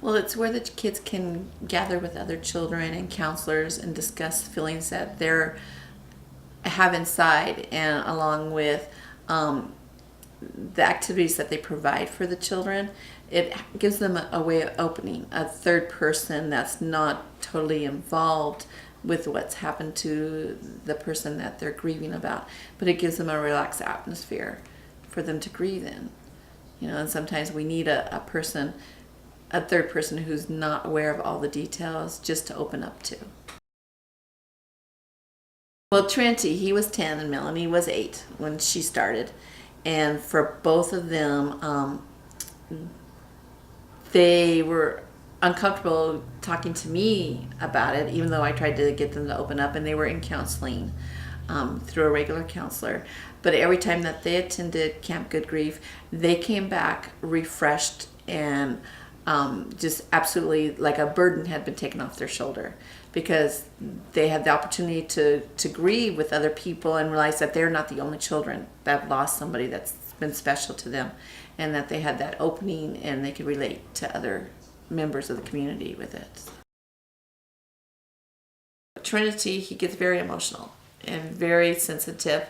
Well, it's where the kids can gather with other children and counselors and discuss feelings that they're have inside, and along with the activities that they provide for the children, it gives them a way of opening a third person that's not totally involved with what's happened to the person that they're grieving about, but it gives them a relaxed atmosphere for them to grieve in. And sometimes we need a person, a third person who's not aware of all the details, just to open up to. Well, Trinity, he was 10 and Melanie was 8 when she started. And for both of them, they were uncomfortable talking to me about it, even though I tried to get them to open up, and they were in counseling through a regular counselor. But every time that they attended Camp Good Grief, they came back refreshed and just absolutely like a burden had been taken off their shoulder, because they had the opportunity to grieve with other people and realize that they're not the only children that have lost somebody that's been special to them, and that they had that opening and they could relate to other members of the community with it. Trinity, he gets very emotional and very sensitive,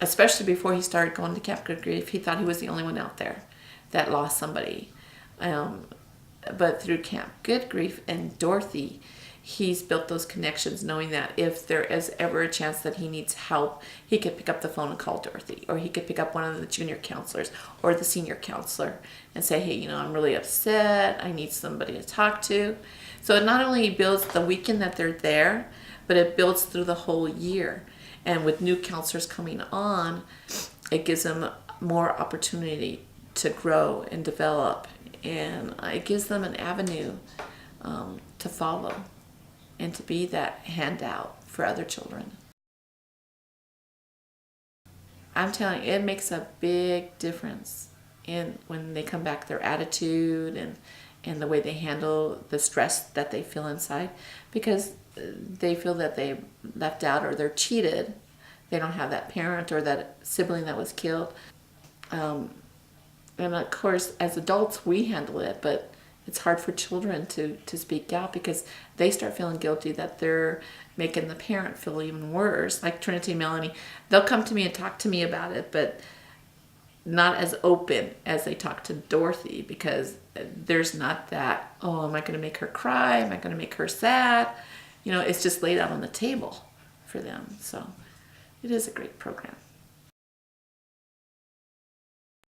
especially before he started going to Camp Good Grief. He thought he was the only one out there that lost somebody. But through Camp Good Grief and Dorothy, he's built those connections, knowing that if there is ever a chance that he needs help, he could pick up the phone and call Dorothy, or he could pick up one of the junior counselors or the senior counselor and say, hey, I'm really upset, I need somebody to talk to. So it not only builds the weekend that they're there, but it builds through the whole year. And with new counselors coming on, it gives them more opportunity to grow and develop, and it gives them an avenue to follow and to be that handout for other children. I'm telling you, it makes a big difference in when they come back, their attitude and the way they handle the stress that they feel inside, because they feel that they left out or they're cheated. They don't have that parent or that sibling that was killed. And of course, as adults, we handle it, but it's hard for children to speak out, because they start feeling guilty that they're making the parent feel even worse. Like Trinity and Melanie, they'll come to me and talk to me about it, but not as open as they talk to Dorothy, because there's not that, oh, am I going to make her cry? Am I going to make her sad? It's just laid out on the table for them. So it is a great program.